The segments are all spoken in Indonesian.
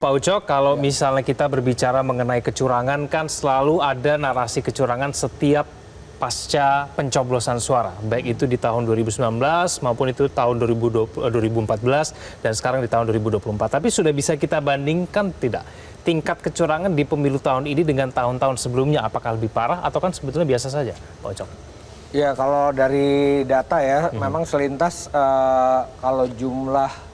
Pak Ucok, kalau misalnya kita berbicara mengenai kecurangan, kan selalu ada narasi kecurangan setiap pasca pencoblosan suara. Baik itu di tahun 2019 maupun itu tahun 2014 dan sekarang di tahun 2024. Tapi sudah bisa kita bandingkan tidak? Tingkat kecurangan di pemilu tahun ini dengan tahun-tahun sebelumnya, apakah lebih parah atau kan sebetulnya biasa saja, Pak Ucok? Ya, kalau dari data ya, memang selintas kalau jumlah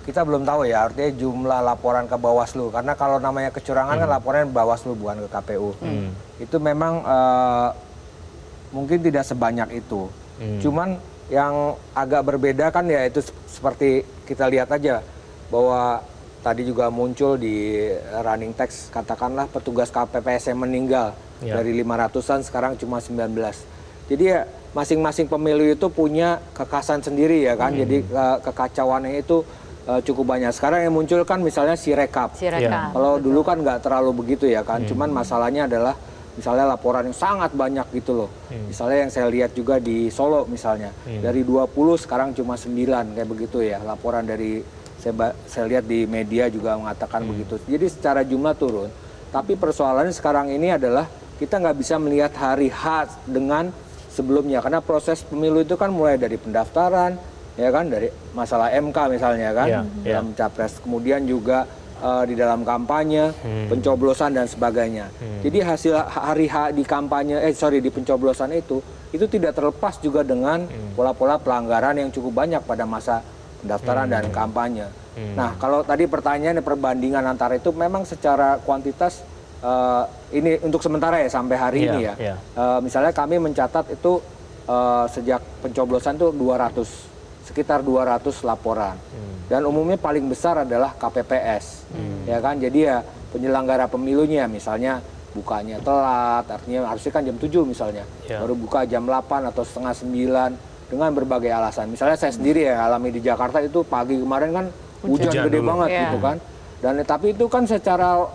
kita belum tahu ya, artinya jumlah laporan ke Bawaslu. Karena kalau namanya kecurangan kan laporannya Bawaslu bukan ke KPU. Itu memang mungkin tidak sebanyak itu. Cuman yang agak berbeda kan ya itu seperti kita lihat aja bahwa tadi juga muncul di running text, katakanlah petugas KPPS yang meninggal dari 500-an sekarang cuma 19. Jadi ya masing-masing pemilu itu punya kekhasan sendiri ya kan. Jadi kekacauannya itu cukup banyak. Sekarang yang muncul kan misalnya Sirekap. Kalau dulu kan nggak terlalu begitu ya kan. Cuman masalahnya adalah misalnya laporan yang sangat banyak gitu loh. Misalnya yang saya lihat juga di Solo misalnya. Dari 20 sekarang cuma 9 kayak begitu ya. Laporan dari saya lihat di media juga mengatakan begitu. Jadi secara jumlah turun. Tapi persoalannya sekarang ini adalah kita nggak bisa melihat hari H dengan sebelumnya. Karena proses pemilu itu kan mulai dari pendaftaran, ya kan, dari masalah MK misalnya kan, dalam capres, kemudian juga di dalam kampanye, pencoblosan dan sebagainya. Jadi hasil hari H di kampanye, di pencoblosan itu tidak terlepas juga dengan pola-pola pelanggaran yang cukup banyak pada masa pendaftaran dan kampanye. Nah, kalau tadi pertanyaannya perbandingan antara itu memang secara kuantitas ini untuk sementara ya sampai hari ini ya. Misalnya kami mencatat itu sejak pencoblosan itu sekitar 200 laporan. Dan umumnya paling besar adalah KPPS. Ya kan? Jadi ya penyelenggara pemilunya misalnya bukanya telat, artinya harusnya kan jam 7 misalnya. Baru buka jam 8 atau setengah 9 dengan berbagai alasan. Misalnya saya sendiri ya alami di Jakarta itu pagi kemarin kan hujan gede banget gitu kan. Dan tapi itu kan secara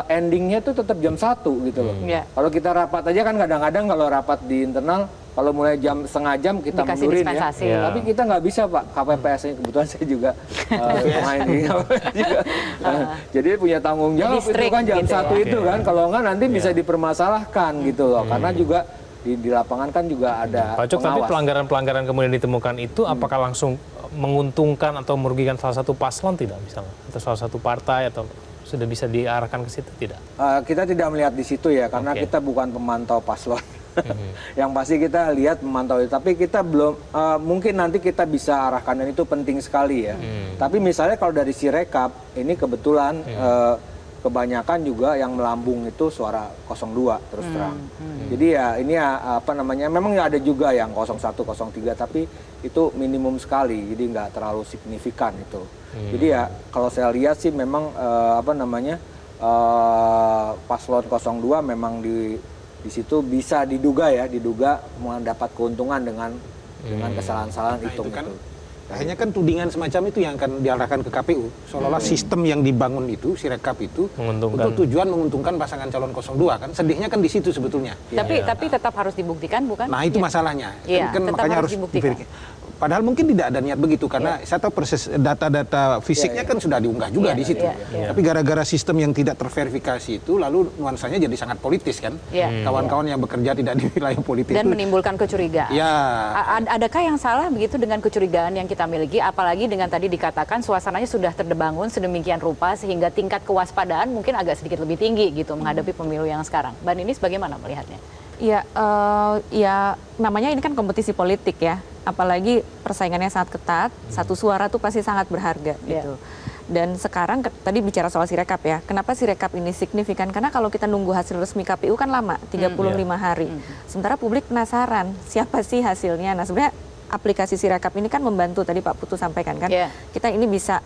endingnya itu tetap jam 1 gitu loh. Kalau kita rapat aja kan kadang-kadang kalau rapat di internal kalau mulai setengah jam kita mundurin ya. Tapi kita nggak bisa Pak, KPPS-nya kebetulan saya juga pemain di KPPS juga. Jadi punya tanggung jawab itu kan jam 1 itu kan. Kalau nggak nanti bisa dipermasalahkan gitu loh. Karena juga di lapangan kan juga ada Pak Cok, tapi pelanggaran-pelanggaran kemudian ditemukan itu apakah langsung menguntungkan atau merugikan salah satu paslon tidak misalnya? Atau salah satu partai atau sudah bisa diarahkan ke situ tidak? Kita tidak melihat di situ ya, karena kita bukan pemantau paslon. Yang pasti kita lihat memantau itu, tapi kita belum mungkin nanti kita bisa arahkan dan itu penting sekali ya. Tapi misalnya kalau dari Sirekap ini kebetulan kebanyakan juga yang melambung itu suara 02 terus terang. Jadi ya ini memang ada juga yang 01, 03 tapi itu minimum sekali, jadi nggak terlalu signifikan itu. Jadi ya kalau saya lihat sih memang paslon 02 memang di situ bisa diduga mendapat keuntungan dengan kesalahan-kesalahan itu. Hanya kan tudingan semacam itu yang akan diarahkan ke KPU. Seolah-olah sistem yang dibangun itu, Sirekap itu, untuk tujuan menguntungkan pasangan calon 02 kan. Sedihnya kan di situ sebetulnya. Tapi tetap harus dibuktikan bukan? Nah itu masalahnya. Kan makanya harus dibuktikan. Padahal mungkin tidak ada niat begitu karena saya tahu proses data-data fisiknya kan sudah diunggah juga di situ. Tapi gara-gara sistem yang tidak terverifikasi itu lalu nuansanya jadi sangat politis kan. Kawan-kawan yang bekerja tidak di wilayah politik dan itu menimbulkan kecurigaan. Adakah yang salah begitu dengan kecurigaan yang kita miliki, apalagi dengan tadi dikatakan suasananya sudah terbangun sedemikian rupa sehingga tingkat kewaspadaan mungkin agak sedikit lebih tinggi gitu menghadapi pemilu yang sekarang. Mbak Ninis bagaimana melihatnya? Ya namanya ini kan kompetisi politik ya, apalagi persaingannya sangat ketat, satu suara tuh pasti sangat berharga gitu. Dan sekarang tadi bicara soal Sirekap ya, kenapa Sirekap ini signifikan? Karena kalau kita nunggu hasil resmi KPU kan lama, 35 hari. Sementara publik penasaran siapa sih hasilnya. Nah sebenarnya aplikasi Sirekap ini kan membantu, tadi Pak Putu sampaikan kan, kita ini bisa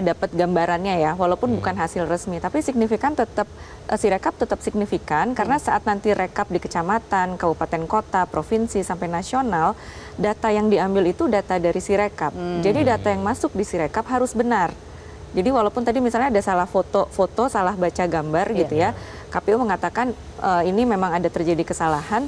dapat gambarannya ya, walaupun bukan hasil resmi, tapi signifikan tetap, Sirekap tetap signifikan karena saat nanti rekap di kecamatan, kabupaten kota, provinsi sampai nasional, data yang diambil itu data dari Sirekap. Jadi data yang masuk di Sirekap harus benar. Jadi walaupun tadi misalnya ada salah foto, salah baca gambar gitu ya, KPU mengatakan ini memang ada terjadi kesalahan.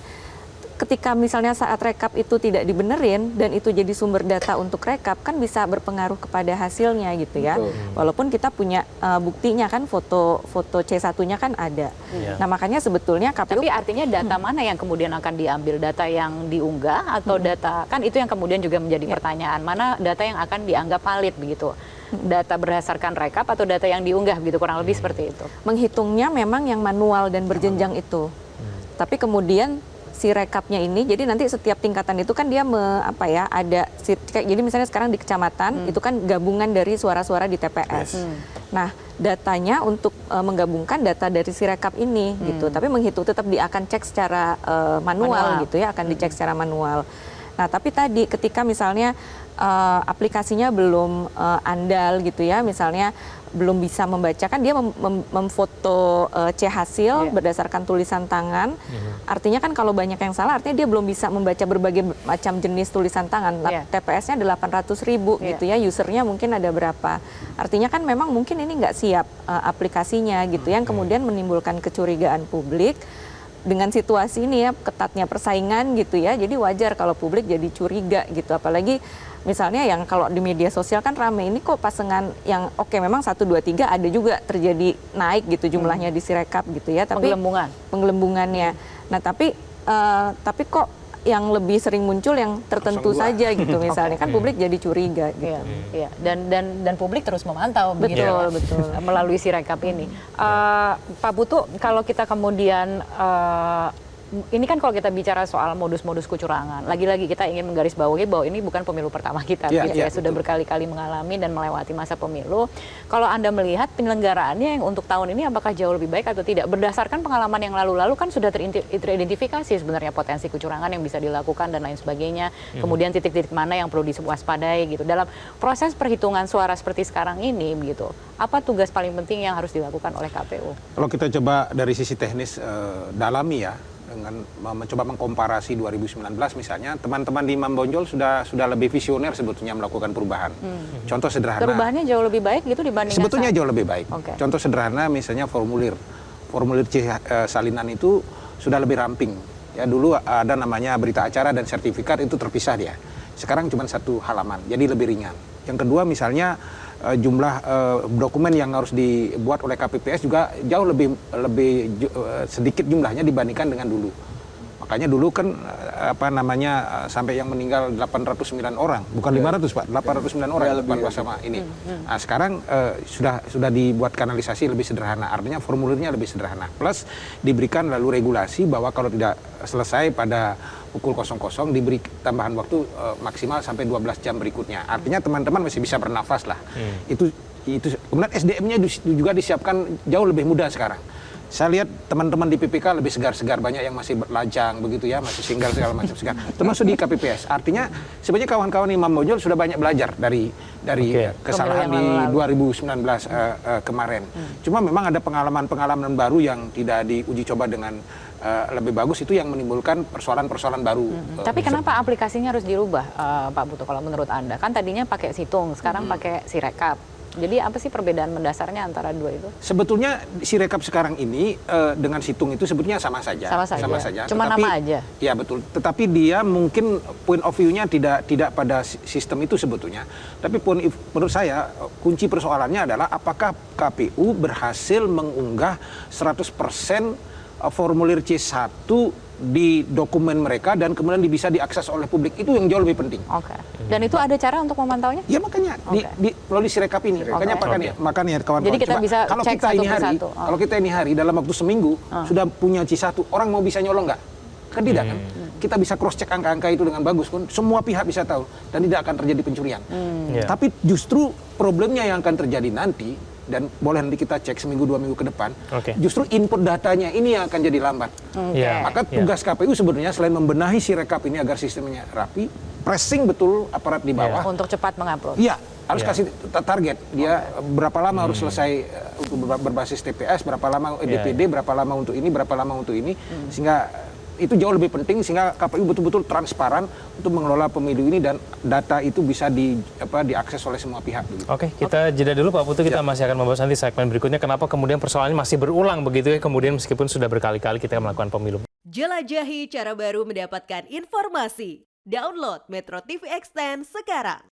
ketika misalnya saat rekap itu tidak dibenerin dan itu jadi sumber data untuk rekap kan bisa berpengaruh kepada hasilnya gitu ya. Walaupun kita punya buktinya kan foto C1-nya kan ada. Nah makanya sebetulnya KPU. Tapi artinya data mana yang kemudian akan diambil? Data yang diunggah atau data, kan itu yang kemudian juga menjadi pertanyaan. Mana data yang akan dianggap valid begitu? Data berdasarkan rekap atau data yang diunggah begitu, kurang lebih seperti itu? Menghitungnya memang yang manual dan berjenjang itu. Tapi kemudian si rekapnya ini, jadi nanti setiap tingkatan itu kan dia ada jadi misalnya sekarang di kecamatan itu kan gabungan dari suara-suara di TPS. Nah datanya untuk menggabungkan data dari si rekap ini gitu, tapi menghitung tetap dia akan cek secara manual gitu ya, akan dicek secara manual. Nah tapi tadi ketika misalnya aplikasinya belum andal gitu ya, misalnya belum bisa membaca, kan dia memfoto C hasil berdasarkan tulisan tangan. Artinya kan kalau banyak yang salah, artinya dia belum bisa membaca berbagai macam jenis tulisan tangan. TPS-nya 800.000 gitu ya, usernya mungkin ada berapa. Artinya kan memang mungkin ini nggak siap aplikasinya gitu, yang kemudian menimbulkan kecurigaan publik. Dengan situasi ini ya, ketatnya persaingan gitu ya, jadi wajar kalau publik jadi curiga gitu, apalagi misalnya yang kalau di media sosial kan rame, ini kok pasangan yang memang 1, 2, 3 ada juga terjadi naik gitu jumlahnya di Sirekap gitu ya, tapi penggelembungannya. Nah tapi kok yang lebih sering muncul yang tertentu saja gitu misalnya, kan publik jadi curiga gitu. Iya. Dan publik terus memantau betul. Melalui Sirekap ini. Pak Putu, kalau kita kemudian ini kan kalau kita bicara soal modus-modus kecurangan, lagi-lagi kita ingin menggarisbawahi bahwa ini bukan pemilu pertama kita, sudah berkali-kali mengalami dan melewati masa pemilu. Kalau Anda melihat penyelenggaraannya yang untuk tahun ini apakah jauh lebih baik atau tidak? Berdasarkan pengalaman yang lalu-lalu kan sudah teridentifikasi sebenarnya potensi kecurangan yang bisa dilakukan dan lain sebagainya. Kemudian titik-titik mana yang perlu diwaspadai gitu. Dalam proses perhitungan suara seperti sekarang ini begitu, apa tugas paling penting yang harus dilakukan oleh KPU? Kalau kita coba dari sisi teknis dalami ya, dengan mencoba mengkomparasi 2019 misalnya, teman-teman di Imam Bonjol sudah lebih visioner sebetulnya melakukan perubahan. Contoh sederhana. Perubahannya jauh lebih baik gitu dibandingkan sebetulnya jauh lebih baik. Contoh sederhana misalnya formulir C salinan itu sudah lebih ramping. Ya dulu ada namanya berita acara dan sertifikat, itu terpisah dia. Sekarang cuma 1 halaman, jadi lebih ringan. Yang kedua misalnya jumlah dokumen yang harus dibuat oleh KPPS juga jauh lebih sedikit jumlahnya dibandingkan dengan dulu. Makanya dulu kan sampai yang meninggal 809 orang, bukan 500 Pak, 809 orang yang lebih sama ini. Nah, sekarang sudah dibuat kanalisasi lebih sederhana, artinya formulirnya lebih sederhana. Plus diberikan lalu regulasi bahwa kalau tidak selesai pada pukul 00 diberi tambahan waktu maksimal sampai 12 jam berikutnya. Artinya teman-teman masih bisa bernafas lah. Itu kemudian SDM-nya juga disiapkan jauh lebih mudah sekarang. Saya lihat teman-teman di PPK lebih segar-segar, banyak yang masih lajang begitu ya, masih singgah segala macam segar. Termasuk di KPPS. Artinya sebenarnya kawan-kawan Imam Bonjol sudah banyak belajar dari kesalahan di 2019 kemarin. Cuma memang ada pengalaman-pengalaman baru yang tidak diuji coba dengan lebih bagus, itu yang menimbulkan persoalan-persoalan baru. Tapi kenapa aplikasinya harus dirubah, Pak Putu, kalau menurut Anda? Kan tadinya pakai Situng, sekarang pakai Sirekap. Jadi apa sih perbedaan mendasarnya antara dua itu? Sebetulnya Sirekap sekarang ini dengan Situng itu sebetulnya sama saja. Sama saja. Cuma nama aja. Ya betul. Tetapi dia mungkin point of view-nya tidak pada sistem itu sebetulnya. Tapi menurut saya kunci persoalannya adalah apakah KPU berhasil mengunggah 100% formulir C1 di dokumen mereka dan kemudian bisa diakses oleh publik. Itu yang jauh lebih penting. Dan itu ada cara untuk memantaunya? Ya makanya melalui Sirekap ini. Makanya kawan-kawan. Jadi kita bisa kalau cek kita ini hari, satu. Kalau kita ini hari dalam waktu seminggu sudah punya C1, orang mau bisa nyolong nggak? Kan tidak kan? Kita bisa cross check angka-angka itu dengan bagus kan? Semua pihak bisa tahu dan tidak akan terjadi pencurian. Tapi justru problemnya yang akan terjadi nanti, dan boleh nanti kita cek seminggu 2 minggu ke depan, justru input datanya ini yang akan jadi lambat. Maka tugas KPU sebenarnya selain membenahi Sirekap ini agar sistemnya rapi, pressing betul aparat di bawah untuk cepat mengupload. Iya, harus kasih target. Dia berapa lama harus selesai untuk berbasis TPS, berapa lama DPD, berapa lama untuk ini, berapa lama untuk ini, sehingga itu jauh lebih penting sehingga KPU betul-betul transparan untuk mengelola pemilu ini dan data itu bisa diakses oleh semua pihak. Oke, kita jeda dulu Pak Putu, kita masih akan membahas nanti segmen berikutnya kenapa kemudian persoalannya masih berulang begitu ya, kemudian meskipun sudah berkali-kali kita melakukan pemilu. Jelajahi cara baru mendapatkan informasi. Download Metro TV Extend sekarang.